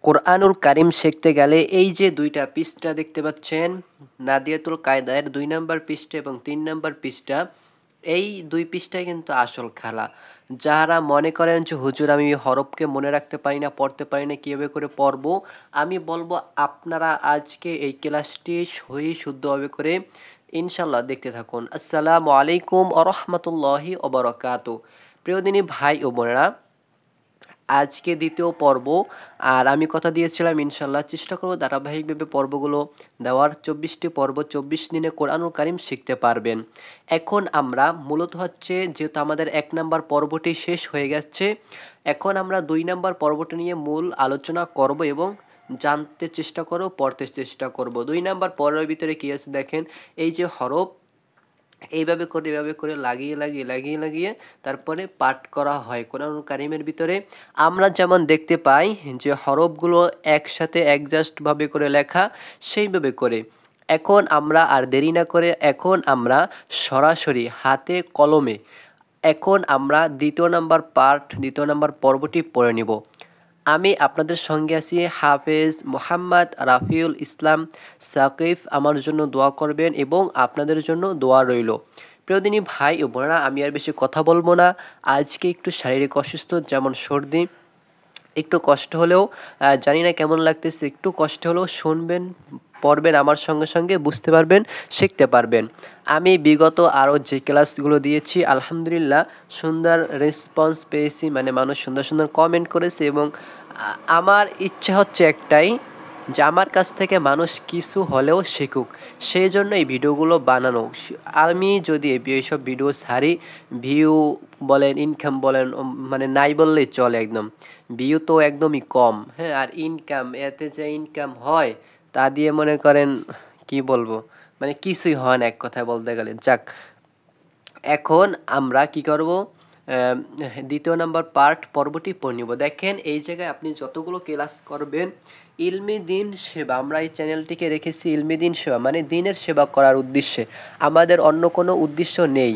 কোরআনুল কারিম শিখতে গেলে এই যে দুইটা পৃষ্ঠা দেখতে পাচ্ছেন, নাদিয়াতুল কায়দার ২ নাম্বার পৃষ্ঠা এবং ৩ নাম্বার পৃষ্ঠা, এই ২ পৃষ্ঠাই কিন্তু আসল খেলা। যারা মনে করেন যে হুজুর আমি হরফকে মনে রাখতে পারি না, পড়তে পারি না, কীভাবে করে পড়বো, আমি বলবো আপনারা আজকে এই ক্লাসটি সহি শুদ্ধভাবে করে ইনশাল্লাহ দেখতে থাকুন। আসসালামু আলাইকুম ওয়া রাহমাতুল্লাহি ওয়া বারাকাতুহু। প্রিয় দিনী ভাই ও বোনেরা, আজকে দ্বিতীয় পর্ব। আর আমি কথা দিয়েছিলাম ইনশাল্লাহ চেষ্টা করব ধারাবাহিকভাবে পর্বগুলো দেওয়ার। ২৪টি পর্ব, ২৪ দিনে কোরআনুল কারিম শিখতে পারবেন। এখন আমরা মূলত হচ্ছে যেহেতু আমাদের ১ নাম্বার পর্বটি শেষ হয়ে গেছে, এখন আমরা ২ নাম্বার পর্বটি নিয়ে মূল আলোচনা করব এবং জানতে চেষ্টা করব, পড়তে চেষ্টা করব। ২ নাম্বার পর্বের ভিতরে কী আছে দেখেন, এই যে হরফ এইভাবে করে এভাবে করে লাগিয়ে তারপরে পাঠ করা হয় কোরআনুল কারিমের ভিতরে। আমরা যেমন দেখতে পাই যে হরফগুলো একসাথে অ্যাডজাস্টভাবে করে লেখা, সেইভাবে করে এখন আমরা আর দেরি না করে এখন আমরা সরাসরি হাতে কলমে এখন আমরা দ্বিতীয় নাম্বার পর্বটি পড়ে নিব। আমি আপনাদের সঙ্গে আছি হাফেজ মোহাম্মদ রাফিউল ইসলাম সাকিফ। আমার জন্য দোয়া করবেন এবং আপনাদের জন্য দোয়া রইল। প্রিয়দিনী ভাই ও বোনেরা, আমি আর বেশি কথা বলবো না। আজকে একটু শারীরিক অসুস্থ, যেমন সর্দি, একটু কষ্ট হলেও জানি না কেমন লাগতেছে, একটু কষ্ট হলেও শুনবেন, পড়বেন, আমার সঙ্গে সঙ্গে বুঝতে পারবেন, শিখতে পারবেন। আমি বিগত আরও যে ক্লাসগুলো দিয়েছি আলহামদুলিল্লাহ সুন্দর রেসপন্স পেয়েছি, মানে মানুষ সুন্দর সুন্দর কমেন্ট করেছে এবং আমার ইচ্ছা হচ্ছে একটাই, যে আমার কাছ থেকে মানুষ কিছু হলেও শিখুক, সেই জন্য এই ভিডিওগুলো বানানো। আমি যদি এইসব ভিডিও ছাড়ি, ভিউ বলেন, ইনকাম বলেন, মানে নাই বললেই চলে একদম। ভিউ তো একদমই কম, হ্যাঁ, আর ইনকাম, এতে যে ইনকাম হয় তা দিয়ে মনে করেন কি বলবো, মানে কিছুই হয় না এক কথায় বলতে গেলে। যাক, এখন আমরা কি করব, দ্বিতীয় নাম্বার পর্বটি পড়ে নিব। দেখেন এই জায়গায় আপনি যতগুলো ক্লাস করবেন, ইলমি দিন সেবা, আমরা এই চ্যানেলটিকে রেখেছি ইলমি দিন সেবা, মানে দিনের সেবা করার উদ্দেশ্যে, আমাদের অন্য কোনো উদ্দেশ্য নেই।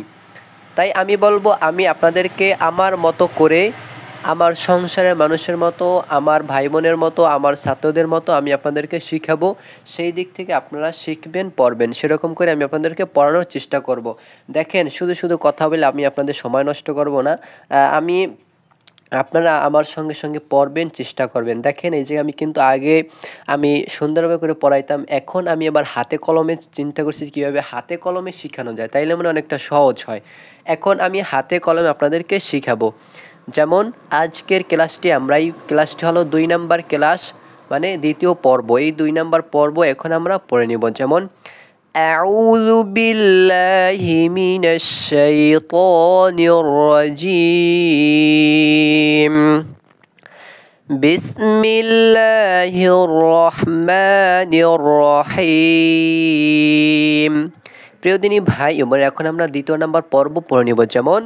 তাই আমি বলবো, আমি আপনাদেরকে আমার মতো করে, আমার সংসারের মানুষের মতো, আমার ভাই বোনের মতো, আমার ছাত্রদের মতো আমি আপনাদেরকে শিখাবো। সেই দিক থেকে আপনারা শিখবেন, পড়বেন, সেরকম করে আমি আপনাদেরকে পড়ানোর চেষ্টা করব। দেখেন, শুধু শুধু কথা বলে আমি আপনাদের সময় নষ্ট করব না। আপনারা আমার সঙ্গে সঙ্গে পড়বেন, চেষ্টা করবেন। দেখেন এই যে আমি কিন্তু আগে আমি সুন্দরভাবে করে পড়াইতাম, এখন আমি আবার হাতে কলমে চিন্তা করছি কীভাবে হাতে কলমে শেখানো যায়, তাইলে মনে অনেকটা সহজ হয়। এখন আমি হাতে কলমে আপনাদেরকে শিখাবো। যেমন আজকের ক্লাসটি হলো ২ নাম্বার ক্লাস, মানে দ্বিতীয় পর্ব। এই ২ নাম্বার পর্ব এখন আমরা পড়ে নিব। যেমন আউযু বিল্লাহি মিনাশ শাইতানির রাজিম, বিসমিল্লাহির রহমানির রহিম। প্রিয় দিনী ভাই বোনেরা, এখন আমরা দ্বিতীয় নাম্বার পর্ব পড়ে নিব। যেমন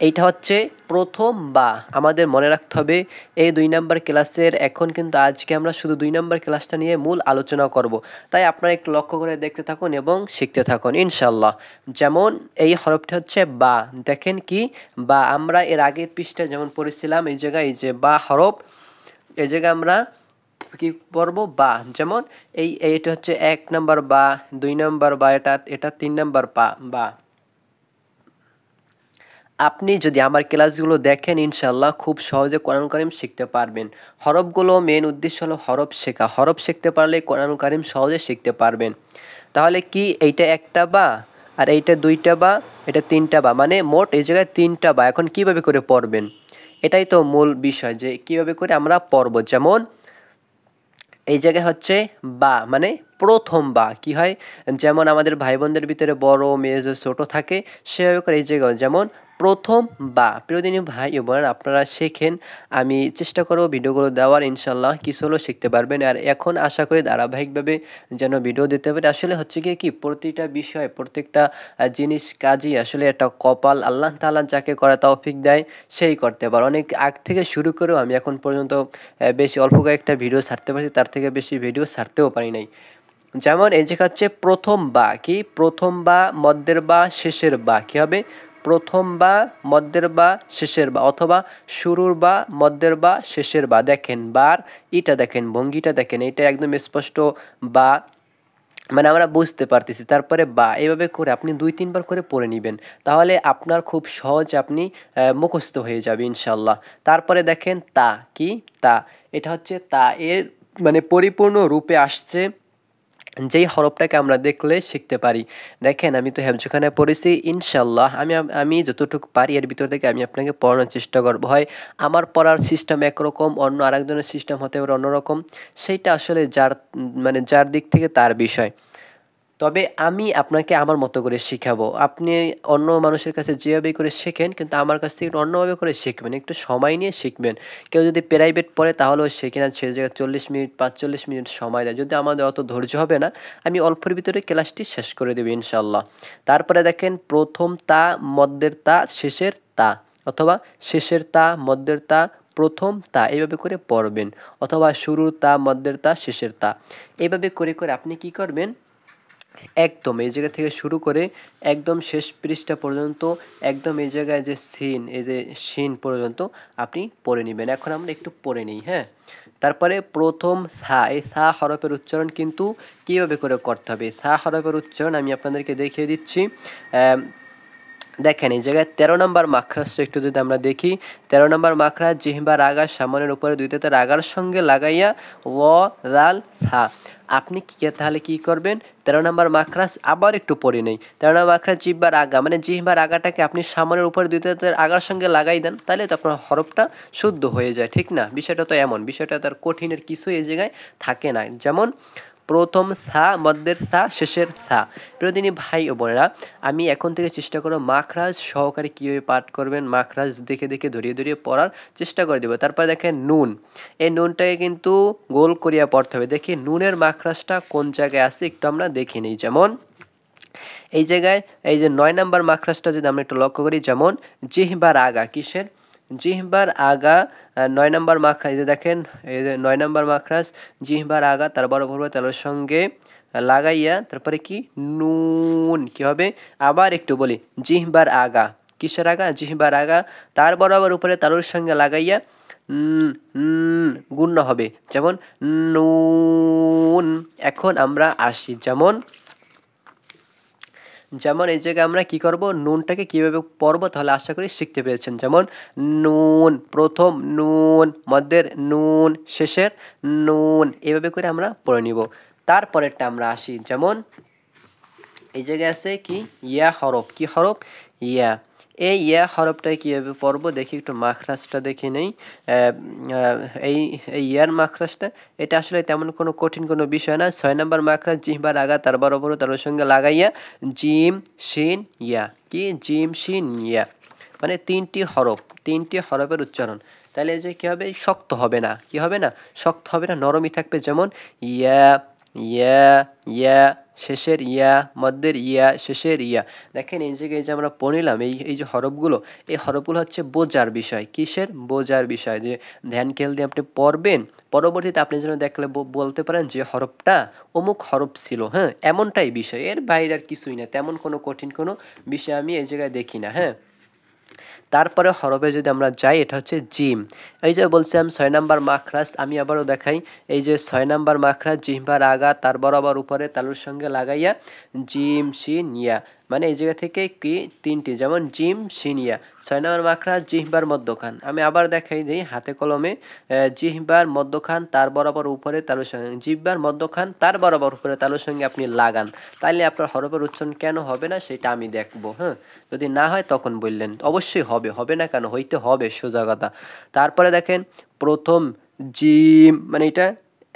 এইটা হচ্ছে প্রথম বা, আমাদের মনে রাখতে হবে এই ২ নাম্বার ক্লাসের, এখন কিন্তু আজকে আমরা শুধু ২ নাম্বার ক্লাসটা নিয়ে মূল আলোচনা করব। তাই আপনারা একটু লক্ষ্য করে দেখতে থাকুন এবং শিখতে থাকুন ইনশাল্লাহ। যেমন এই হরফটা হচ্ছে বা, দেখেন কি বা, আমরা এর আগের পৃষ্ঠায় যেমন পড়েছিলাম, এই জায়গায় এই যে বা হরফ, এই জায়গায় আমরা কি পড়ব, বা। যেমন এইটা হচ্ছে ১ নাম্বার বা, ২ নাম্বার বা, এটা ৩ নাম্বার বা। আপনি যদি আমার ক্লাসগুলো দেখেন ইনশাল্লাহ খুব সহজে কোরআন কারিম শিখতে পারবেন। হরফগুলো মেন উদ্দেশ্য হলো হরফ শেখা, হরফ শিখতে পারলে কোরআন কারিম সহজে শিখতে পারবেন। তাহলে কি এইটা একটা বা, আর এইটা ২টা বা, এটা ৩টা বা, মানে মোট এই জায়গায় ৩টা বা। এখন কিভাবে করে পড়বেন, এটাই তো মূল বিষয়, যে কিভাবে করে আমরা পড়ব। যেমন এই জায়গায় হচ্ছে বা, মানে প্রথম বা, কি হয়, যেমন আমাদের ভাই বোনদের ভিতরে বড় মেজ ছোট থাকে, সেভাবে করে এই জায়গায় যেমন প্রথম বা। প্রিয়দিনী ভাই ও বোনেরা, আপনারা শেখেন, আমি চেষ্টা করব ভিডিওগুলো দেওয়ার, ইনশাল্লাহ কিছু হলেও শিখতে পারবেন। আর এখন আশা করি ধারাবাহিকভাবে যেন ভিডিও দিতে পারি। আসলে হচ্ছে কি প্রতিটা বিষয়, প্রত্যেকটা জিনিস কাজই আসলে একটা কপাল, আল্লাহ তাআলা যাকে করা তৌফিক দেয় সেই করতে পারে। অনেক আগ থেকে শুরু করেও আমি এখন পর্যন্ত বেশি অল্প কয়েকটা ভিডিও ছাড়তে পারছি, তার থেকে বেশি ভিডিও ছাড়তেও পারি নাই। যেমন এই জায়গা হচ্ছে প্রথম বা, কি প্রথম বা, মধ্যের বা, শেষের বা, কী হবে, প্রথম বা মধ্যের বা শেষের বা অথবা শুরুর বা মধ্যের বা শেষের বা। দেখেন বার এটা দেখেন ভঙ্গিটা দেখেন, এটা একদম স্পষ্ট বা, মানে আমরা বুঝতে পারতেছি। তারপরে বা এভাবে করে আপনি ২-৩ বার করে পড়ে নিবেন, তাহলে আপনার খুব সহজে আপনি মুখস্থ হয়ে যাবে ইনশাল্লাহ। তারপরে দেখেন তা কি, তা এটা হচ্ছে তা এর মানে পরিপূর্ণ রূপে আসছে যেই হরফটাকে আমরা দেখলে শিখতে পারি। দেখেন আমি তো হেফজখানায় পড়েছি ইনশাল্লাহ, আমি যতটুকু পারি এর ভিতর থেকে আমি আপনাকে পড়ানোর চেষ্টা করবো। হয় আমার পড়ার সিস্টেম একরকম, অন্য আরেকজনের সিস্টেম হতে পারে অন্যরকম, সেইটা আসলে যার মানে যার দিক থেকে তার বিষয়। তবে আমি আপনাকে আমার মতো করে শিখাবো। আপনি অন্য মানুষের কাছে যেভাবে করে শেখেন, কিন্তু আমার কাছ থেকে একটু অন্যভাবে করে শিখবেন। একটু সময় নিয়ে শিখবেন। কেউ যদি প্রাইভেট পড়ে তাহলেও শেখে না, সে জায়গায় ৪০ মিনিট ৪৫ মিনিট সময় দেয়। যদি আমাদের অত ধৈর্য হবে না, আমি অল্পের ভিতরে ক্লাসটি শেষ করে দেব ইনশাআল্লাহ। তারপরে দেখেন প্রথম তা, মধ্যের তা, শেষের তা, অথবা শেষের তা, মধ্যের তা, প্রথম তা, এভাবে করে পড়বেন। অথবা শুরুর তা, মধ্যের তা, শেষের তা। এভাবে করে করে আপনি কি করবেন, একদম এই জায়গা থেকে শুরু করে একদম শেষ পৃষ্ঠা পর্যন্ত, একদম এই জায়গায় যে সিন, এই যে শিন পর্যন্ত আপনি পড়ে নেবেন। এখন আমরা একটু পড়ে নিই, হ্যাঁ। তারপরে প্রথম সা, এই সা হরফের উচ্চারণ কিন্তু কীভাবে করে করতে হবে, সা হরফের উচ্চারণ আমি আপনাদেরকে দেখিয়ে দিচ্ছি। দেখেন এই জায়গায় ১৩ নম্বর মাখরাজটা একটু যদি আমরা দেখি, ১৩ নম্বর মাখরাজ জিহ্বার আগার সামনের উপরে দুই দাঁতের আগার সঙ্গে লাগাইয়া ও লাল সা। আপনি তাহলে কি করবেন, ১৩ নম্বর মাখরাজ আবার একটু পড়ে নেই। ১৩ নম্বর মাখরাজ জিহ্বার আগা, মানে জিহ্বার আগাটাকে আপনি সামনের উপরে দুই দাঁতের আগার সঙ্গে লাগাই দেন, তাহলে তো আপনার হরফটা শুদ্ধ হয়ে যায়, ঠিক না? বিষয়টা তো এমন, বিষয়টা তার কঠিনের কিছু এই জায়গায় থাকে না। যেমন প্রথম সা, মধ্যের সা, শেষের সা। প্রিয়দিনী ভাই ও বোনেরা, আমি এখন থেকে চেষ্টা করব মাখরাজ সহকারে কীভাবে পাঠ করবেন, মাখরাজ দেখে দেখে ধরিয়ে ধরিয়ে পড়ার চেষ্টা করে দেবো। তারপর দেখেন নুন, এই নুনটাকে কিন্তু গোল করিয়া পড়তে হবে। দেখি নুনের মাখরাজটা কোন জায়গায় আছে একটু আমরা দেখে নিই। যেমন এই জায়গায় এই যে ৯ নাম্বার মাখরাজটা যদি আমরা একটু লক্ষ্য করি, যেমন জিহ্বার আগা, কিসের, জিহ্বার আগা ৯ নাম্বার মাখরাজ, এই যে দেখেন এই যে ৯ নাম্বার মাখরাজ জিহ্বার আগা তার বরাবর তালুর সঙ্গে লাগাইয়া তারপরে কি নুন, কি হবে, আবার একটু বলি, জিহ্বার আগা, কিসের আগা, জিহ্বার আগা তার বরাবর উপরে তালুর সঙ্গে লাগাইয়া গুণ্য হবে, যেমন নুন। এখন আমরা আসি, যেমন যেমন এই জায়গায় আমরা কি করব, নুনটাকে কিভাবে পড়বো তাহলে আশা করি শিখতে পেরেছেন। যেমন নুন, প্রথম নুন, মধ্যের নুন, শেষের নুন, এভাবে করে আমরা পড়ে নিব। তারপরেরটা আমরা আসি, যেমন এই জায়গায় আছে কি ইয়া হরফ, কি হরফ, ইয়া। এই ইয়া হরফটাকে কীভাবে পড়বো দেখি, একটু মাখরাজটা দেখে নেই। এই ইয়ার মাখরাজটা, এটা আসলে তেমন কোনো কঠিন কোনো বিষয় না। ৬ নম্বর মাখরাজ জিহ্বার আগা তার বরাবর তার সঙ্গে লাগাইয়া জিম শিন ইয়া, কি জিম শিন ইয়া, মানে ৩টি হরফ, ৩টি হরফের উচ্চারণ। তাহলে এই যে কী হবে, শক্ত হবে না, কি হবে না, শক্ত হবে না, নরমই থাকবে। যেমন ইয়া, ইয়া, ইয়া, শেষের ইয়া, মধ্যের ইয়া, শেষের ইয়া। দেখেন এই জায়গায় যে আমরা পড়িলাম এই যে হরফগুলো, এই হরফগুলো হচ্ছে বোঝার বিষয়। কিসের, বোঝার বিষয়, যে ধ্যান খেয়াল দিয়ে আপনি পড়বেন, পরবর্তীতে আপনি যেন দেখলে বলতে পারেন যে হরফটা অমুক হরফ ছিল, হ্যাঁ, এমনটাই বিষয়, এর বাইরে আর কিছুই না, তেমন কোনো কঠিন কোনো বিষয় আমি এই জায়গায় দেখি না, হ্যাঁ। তারপরে হরফে যদি আমরা যাই, এটা হচ্ছে জিম। এই যে বলছিলাম ৬ নাম্বার মাখরাজ, আমি আবারও দেখাই। এই যে ৬ নাম্বার মাখরাজ জিহ্বার আগা তার বরাবর উপরে তালুর সঙ্গে লাগাইয়া জিম শিন ইয়া, মানে এই জায়গা থেকে কি ৩টি, যেমন জিম শিন ইয়া। ৬ নাম্বার মাখরাজ জিহ্বার মধ্যখান, আমি আবার দেখাই দিই হাতে কলমে, জিহ্বার মধ্যখান তার বরাবর উপরে তালুর সঙ্গে, জিহ্বার মধ্যখান তার বরাবর উপরে তালুর সঙ্গে আপনি লাগান, তাইলে আপনার হরফের উচ্চারণ কেন হবে না সেটা আমি দেখবো, হ্যাঁ। যদি না হয় তখন বললেন, অবশ্যই হবে, হবে না কেন, হইতে হবে, সোজা কথা। তারপরে দেখেন প্রথম জিম, মানে এটা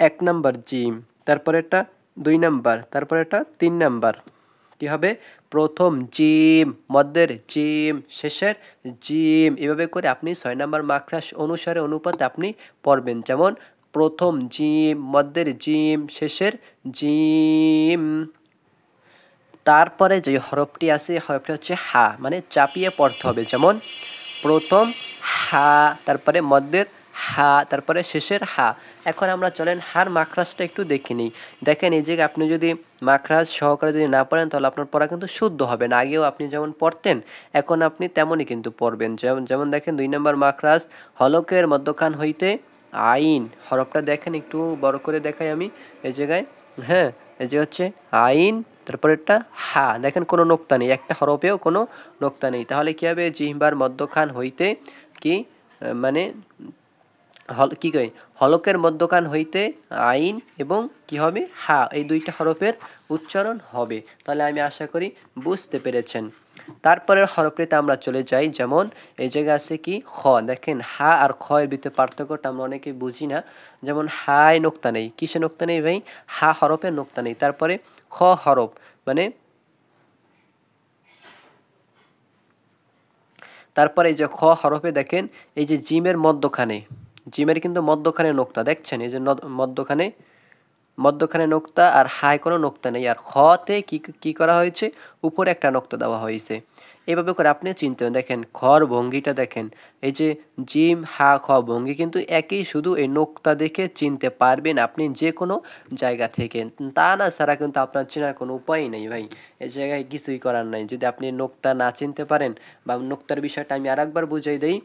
১ নাম্বার জিম, তারপরে এটা ২ নাম্বার, তারপরে এটা ৩ নাম্বার, কি হবে, প্রথম জিম, মধ্যের জিম, শেষের জিম, এভাবে করে আপনি ৬ নাম্বার মাখরাজ অনুসারে অনুপাতে আপনি পড়বেন। যেমন প্রথম জিম, মধ্যের জিম, শেষের জিম। তারপরে যে হরফটি আছে হরফটি হচ্ছে হা, মানে চাপিয়ে পড়তে হবে। যেমন প্রথম হা, তারপরে মধ্যের হা, তারপরে শেষের হা। এখন আমরা চলেন হার মাখরাজটা একটু দেখে নিই। দেখেন এই জায়গায় আপনি যদি মাখরাজ সহকারে যদি না পড়েন তাহলে আপনার পড়া কিন্তু শুদ্ধ হবে না। আগেও আপনি যেমন পড়তেন এখন আপনি তেমনই কিন্তু পড়বেন। যেমন যেমন দেখেন ২ নম্বর মাখরাজ হলকের মধ্যখান হইতে আইন হরফটা দেখেন একটু বড় করে দেখাই আমি এই জায়গায়। হ্যাঁ, এই যে হচ্ছে আইন, তারপরেরটা হা। দেখেন কোনো নোক্তা নেই, একটা হরফেও কোনো নোক্তা নেই। তাহলে কি হবে? জিহ্বার মধ্যখান হইতে কি মানে কি কই হলকের মধ্যখান হইতে আইন এবং কি হবে? হা, এই দুইটা হরফের উচ্চারণ হবে। তাহলে আমি আশা করি বুঝতে পেরেছেন। তারপরের হরফটিতে আমরা চলে যাই। যেমন এই জায়গায় আছে কি খ। দেখেন হা আর খ এর ভিতরে পার্থক্যটা আমরা অনেকেই বুঝি না। যেমন হায় নোক্তা নেই, কিসে নোক্তা নেই ভাই? হা হরফের নোক্তা নেই। তারপরে খ হরফ মানে তারপরে এই যে খ হরফে দেখেন এই যে জিমের মধ্যখানে, জিমের কিন্তু মধ্যখানে নোক্তা দেখছেন, এই যে মধ্যখানে মধ্যখানে নোক্তা আর হায় কোনো নোক্তা নেই। আর খতে কি করা হয়েছে? উপরে একটা নোক্তা দেওয়া হয়েছে। এভাবে করে আপনি চিনতে হবে। দেখেন খর ভঙ্গিটা দেখেন, এই যে জিম হা খ ভঙ্গি কিন্তু একই, শুধু এই নোক্তা দেখে চিনতে পারবেন আপনি যে কোনো জায়গা থেকে। তা না ছাড়া কিন্তু আপনার চেনার কোনো উপায়ই নেই ভাই। এই জায়গায় কিছুই করার নাই যদি আপনি নোক্তা না চিনতে পারেন। বা নোক্তার বিষয়টা আমি আরেকবার বুঝিয়ে দেই।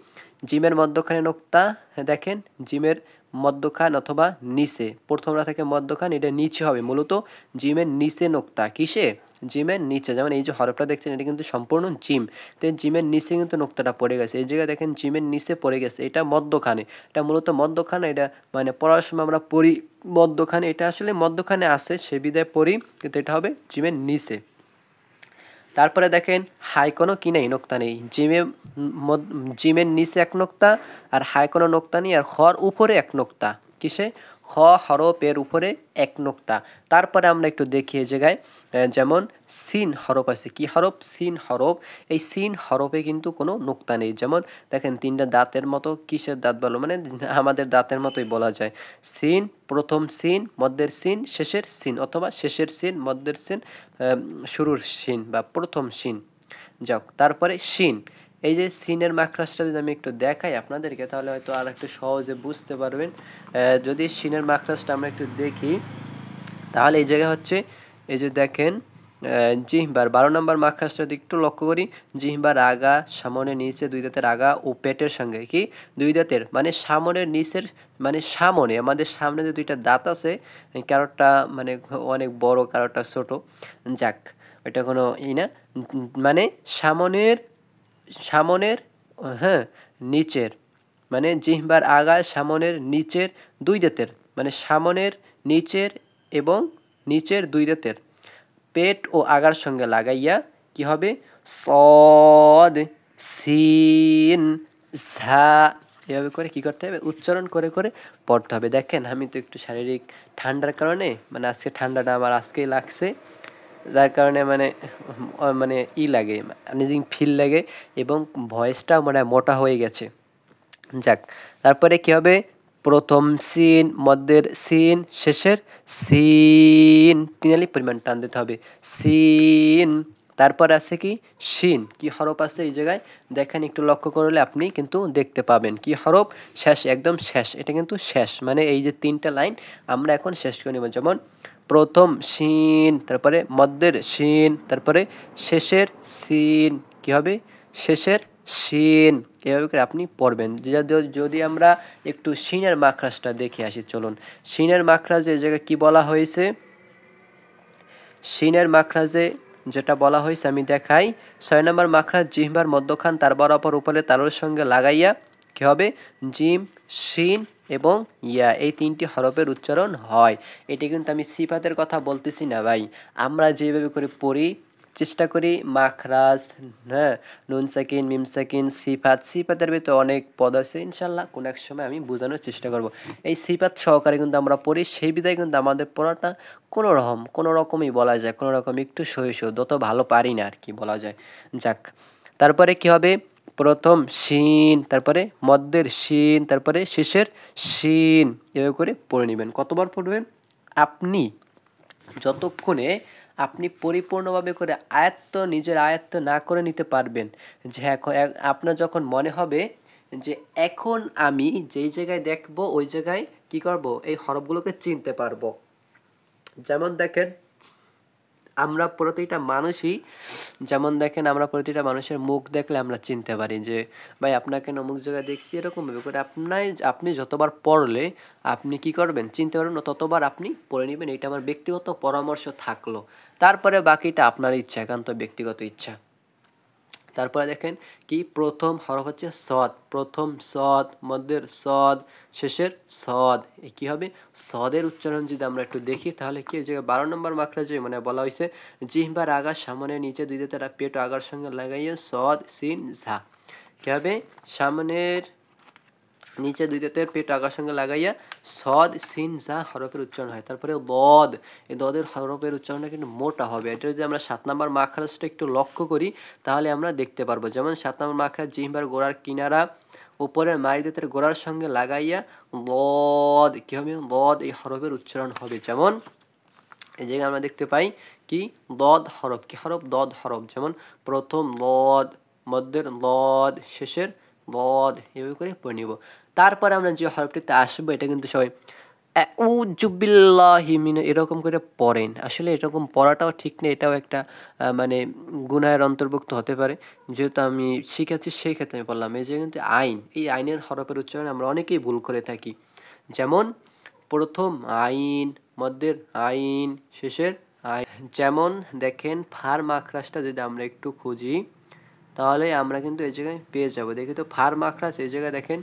জিমের মধ্যখানে নোক্তা, দেখেন জিমের মধ্যখান অথবা নিচে, প্রথমটা থেকে মধ্যখান এটা নিচে হবে, মূলত জিমের নিচে নোক্তা। কিসে? জিমের নিচে। যেমন এই যে হরফটা দেখছেন এটা কিন্তু সম্পূর্ণ জিম, তো জিমের নিচে কিন্তু নোক্তাটা পড়ে গেছে। এই জায়গায় দেখেন জিমের নিচে পড়ে গেছে, এটা মধ্যখানে, এটা মূলত মধ্যখানে। এটা মানে পড়ার সময় আমরা পড়ি মধ্যখানে, এটা আসলে মধ্যখানে আছে সে বিদায় পড়ি, কিন্তু এটা হবে জিমের নিচে। তারপরে দেখেন হাই কোনো কি নেই, নোক্তা নেই। জিমের নিচে এক নোক্তা আর হাই কোনো নোক্তা নেই, আর খর উপরে এক নোক্তা। কিসে? খ হরফের উপরে এক নোক্তা। তারপরে আমরা একটু দেখি এই জায়গায় যেমন সিন হরফ আছে। কি হরফ? সিন হরফ। এই সিন হরফে কিন্তু কোনো নোক্তা নেই। যেমন দেখেন তিনটা দাঁতের মতো, কিসের দাঁত বলো মানে আমাদের দাঁতের মতোই বলা যায়। সিন, প্রথম সিন, মধ্যের সিন, শেষের সিন, অথবা শেষের সিন, মধ্যের সিন, শুরুর শিন বা প্রথম শিন। যাক, তারপরে শিন। এই যে সিনের মাখরাজটা যদি আমি একটু দেখাই আপনাদেরকে তাহলে হয়তো আর একটু সহজে বুঝতে পারবেন। যদি সিনের মাখরাজটা আমরা একটু দেখি তাহলে এই জায়গায় হচ্ছে এই যে দেখেন জিহ্বার ১২ নম্বর মাখরাজটা যদি একটু লক্ষ্য করি, জিহ্বার আগা, সামনে নিচে, দুই দাঁতের আগা ও পেটের সঙ্গে কি দুই দাঁতের মানে সামনের নিচের, মানে সামনে আমাদের সামনে যে দুইটা দাঁত আছে, কারোরটা মানে অনেক বড় কারোরটা ছোট, যাক এটা কোনো না, মানে সামনের সামনের হ্যাঁ নিচের, মানে জিহ্বার আগা সামনের নিচের দুই দাঁতের, মানে সামনের নিচের এবং নিচের দুই দাঁতের পেট ও আগার সঙ্গে লাগাইয়া কি হবে? সদ, সিন, ঝা, এভাবে করে কি করতে হবে? উচ্চারণ করে করে পড়তে হবে। দেখেন আমি তো একটু শারীরিক ঠান্ডার কারণে, মানে আজকে ঠান্ডাটা আমার আজকেই লাগছে, যার কারণে মানে মানে লাগে, আনইজিং ফিল লাগে এবং ভয়েসটা মানে মোটা হয়ে গেছে। যাক, তারপরে কি হবে? প্রথম সিন, মধ্যের সিন, শেষের সিন, তিনালি পরিমাণ টান দিতে হবে। সিন, তারপর আছে কি শিন। কি হরফ আছে এই জায়গায়? দেখেন একটু লক্ষ্য করলে আপনি কিন্তু দেখতে পাবেন কি হরফ? শেষ, একদম শেষ, এটা কিন্তু শেষ, মানে এই যে তিনটা লাইন আমরা এখন শেষ করে নেব। যেমন প্রথম শিন, তারপরে মধ্যের শিন, তারপরে শেষের সিন, কি হবে? শেষের শিন। এভাবে করে আপনি পড়বেন। যদি আমরা একটু শিনের মাখরাজটা দেখে আসি, চলুন। শিনের মাখরাজ এই জায়গায় কি বলা হয়েছে? শিনের মাখরাজে যেটা বলা হয়েছে আমি দেখাই। ৬ নম্বর মাখরাজ জিহ্বার মধ্যখান তার বরাবর উপরে তালুর সঙ্গে লাগাইয়া কি হবে? জিম, শিন এবং ইয়া, এই তিনটি হরফের উচ্চারণ হয়। এটি কিন্তু আমি সিফাতের কথা বলতেছি না ভাই, আমরা যেভাবে করে পড়ি চেষ্টা করি মাখরাজ, হ্যাঁ, নুন সাকিন, মিম সাকিন, সিফাতের ভিতরে অনেক পদ আছে, ইনশাল্লাহ কোনো এক সময় আমি বোঝানোর চেষ্টা করব। এই সিফাত সহকারে কিন্তু আমরা পড়ি, সেই বিধায় কিন্তু আমাদের পড়াটা কোনো রকমই বলা যায়, কোনো রকম একটু সহিষ্ণু, যত ভালো পারি না আর কি বলা যায়। যাক, তারপরে কি হবে? প্রথম শিন, তারপরে মধ্যের শিন, তারপরে শেষের শিন, এভাবে করে পড়ে নেবেন। কতবার পড়বেন? আপনি যতক্ষণে আপনি পরিপূর্ণভাবে করে নিজের আয়ত্ত না করে নিতে পারবেন, যে আপনার যখন মনে হবে যে এখন আমি যেই জায়গায় দেখব ওই জায়গায় কি করব, এই হরফগুলোকে চিনতে পারবো। যেমন দেখেন আমরা প্রতিটা মানুষই, যেমন দেখেন আমরা প্রতিটা মানুষের মুখ দেখলে আমরা চিনতে পারি যে ভাই আপনাকে অমুক জায়গায় দেখছি, এরকম ভাবে করে আপনি যতবার পড়লে আপনি কি করবেন, চিনতে পারবেন, ততবার আপনি পড়ে নেবেন। এটা আমার ব্যক্তিগত পরামর্শ থাকলো। তারপরে বাকিটা আপনার ইচ্ছা, একান্ত ব্যক্তিগত ইচ্ছা। তারপরে দেখেন কি প্রথম হরফ হচ্ছে সদ, প্রথম সদ, মধ্যের সদ, শেষের সদ। কি হবে, সদের উচ্চারণ যদি আমরা একটু দেখি তাহলে কি যে 12 নম্বর মাখরাজ মানে বলা হয়েছে জিহ্বার আগা সামনে নিচে দুই দাঁতের পেট আগার সঙ্গে লাগাইয়া সদ সিন ঝা। কি হবে, সামনের নিচে দুই দাঁতের পেট আগার সঙ্গে লাগাইয়া সদ সিন যা হরফের উচ্চারণ হয়। তারপরে দদ, এই দদের হরফের উচ্চারণটা কিন্তু মোটা হবে। এটা যদি আমরা 7 নম্বর মাখরাজটা একটু লক্ষ্য করি তাহলে আমরা দেখতে পারবো। যেমন 7 নম্বর মাখরাজ জিহ্বার গোড়ার কিনারা উপরের মাড়ি দাঁতের গোড়ার সঙ্গে লাগাইয়া দদ, কি হবে, দদ এই হরফের উচ্চারণ হবে। যেমন এই জায়গায় আমরা দেখতে পাই কি দদ হরফ, কি হরফ, দদ হরফ। যেমন প্রথম দদ, মধ্যের দদ, শেষের দদ, এভাবে করে পড়ে নিব। তারপরে আমরা যে হরফটিতে আসবো এটা কিন্তু সবাই আউযুবিল্লাহি মিন এরকম করে পড়েন। আসলে এরকম পড়াটাও ঠিক নেই, এটাও একটা মানে গুনাহের অন্তর্ভুক্ত হতে পারে। যেহেতু আমি শিখেছি সেই ক্ষেত্রে আমি বললাম। এই যে কিন্তু আইন, এই আইনের হরফের উচ্চারণ আমরা অনেকেই ভুল করে থাকি। যেমন প্রথম আইন, মধ্যের আইন, শেষের আইন। যেমন দেখেন ফার মাখরাজটা যদি আমরা একটু খুঁজি তাহলে আমরা কিন্তু এই জায়গায় পেয়ে যাব। দেখি তো ফার মাখরাজ এই জায়গায় দেখেন,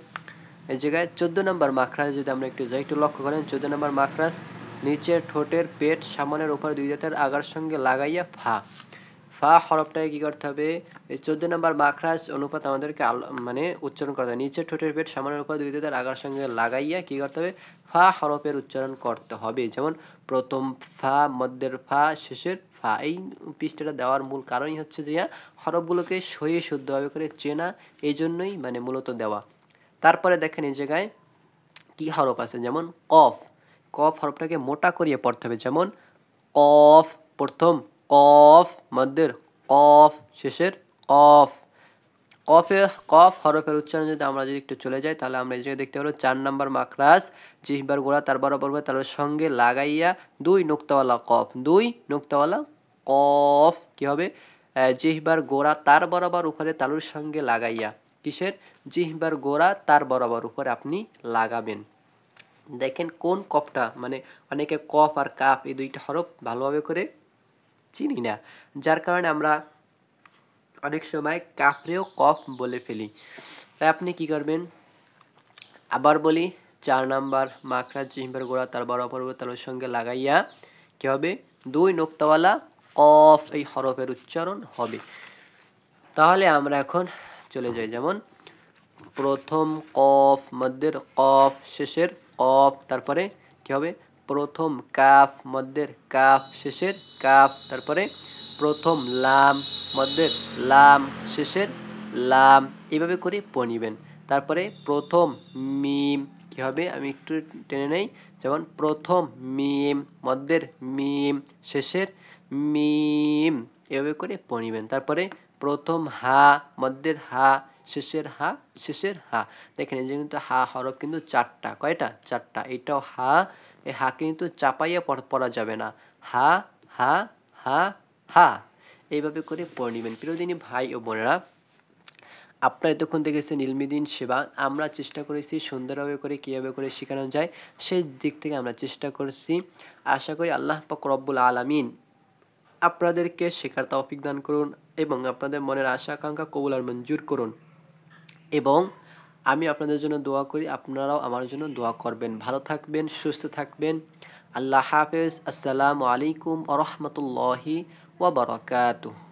এই জায়গায় 14 নম্বর মাখরাজ যদি আমরা একটু যাই, একটু লক্ষ্য করেন 14 নম্বর মাখরাজ নিচের ঠোঁটের পেট সামনের উপর দুই দাঁতের আগার সঙ্গে লাগাইয়া ফা। ফা হরফটাকে কি করতে হবে, এই 14 নম্বর মাখরাজ অনুপাত আমাদেরকে মানে উচ্চারণ করতে হবে। নিচের ঠোঁটের পেট সামনের উপর দুই দাঁতের আগার সঙ্গে লাগাইয়া কি করতে হবে, ফা হরফের উচ্চারণ করতে হবে। যেমন প্রথম ফা, মধ্যের ফা, শেষের ফা। এই পৃষ্ঠাটা দেওয়ার মূল কারণই হচ্ছে যে হরফগুলোকে সহি শুদ্ধভাবে করে চেনা, এই জন্যই মানে মূলত দেওয়া। তারপরে দেখেন এই জায়গায় কি হরফ আছে, যেমন কফ, কফ হরফটাকে মোটা করিয়ে পড়তে হবে। যেমন কফ, প্রথম কফ, মধ্যের কফ, শেষের কফ। কফ হরফের উচ্চারণ যদি আমরা যদি একটু চলে যাই তাহলে আমরা এই জায়গায় দেখতে পারবো 4 নম্বর মাখরাজ জিহ্বার গোড়া তার বরাবর তার সঙ্গে লাগাইয়া 2 নোক্তাওয়ালা কফ, 2 নোক্তাওয়ালা কফ। কি হবে, জিহ্বার গোড়া তার বরাবর উপরে তালুর সঙ্গে লাগাইয়া, কিসের, জিহ্বার গোড়া তার বরাবর উপরে আপনি লাগাবেন। দেখেন কোন কফটা, মানে অনেকে কফ আর কাফ এই দুইটা হরফ ভালোভাবে করে চিনি না, যার কারণে আমরা অনেক সময় কাফরেও কফ বলে ফেলি। তাই আপনি কি করবেন, আবার বলি 4 নাম্বার মাখরাজ জিহ্বার গোড়া তার বরাবর তালুর সঙ্গে লাগাইয়া কি হবে, 2 নোক্তাওয়ালা কফ এই হরফের উচ্চারণ হবে। তাহলে আমরা এখন চলে যাই। যেমন প্রথম কফ, মধ্যের কফ, শেষের কফ। তারপরে কি হবে, প্রথম কাফ, মধ্যের কাফ, শেষের কাফ। তারপরে প্রথম লাম, মধ্যের লাম, শেষের লাম। এইভাবে করে পড়ে নিবেন। তারপরে প্রথম মিম, কি হবে, আমি একটু টেনে নেই। যেমন প্রথম মিম, মধ্যের মিম, শেষের মিম। এভাবে করে পড়ে নিবেন। তারপরে প্রথম হা, মধ্যের হা, শেষের হা, শেষের হা। দেখেন এই যে কিন্তু হা হরফ কিন্তু 4টা, কয়টা, 4টা। এটাও হা, এই হা কিন্তু চাপাইয়া পড়া যাবে না। হা, হা, হা, হা। এইভাবে করে পড়ে নেবেন। প্রিয়দিনী ভাই ও বোনেরা, আপনারা এতক্ষণ দেখেছেন ইলমিদিন সেবা। আমরা চেষ্টা করেছি সুন্দরভাবে করে কীভাবে করে শেখানো যায় সেই দিক থেকে আমরা চেষ্টা করছি। আশা করি আল্লাহ পাক রব্বুল আলামিন আপনাদেরকে শেখার তৌফিক দান করুন এবং আপনাদের মনের আশা আকাঙ্ক্ষা কবুল আর মঞ্জুর করুন। এবং আমি আপনাদের জন্য দোয়া করি, আপনারাও আমার জন্য দোয়া করবেন। ভালো থাকবেন, সুস্থ থাকবেন। আল্লাহ হাফেজ। আসসালামু আলাইকুম ওয়া রাহমাতুল্লাহি ওয়া বারাকাতুহু।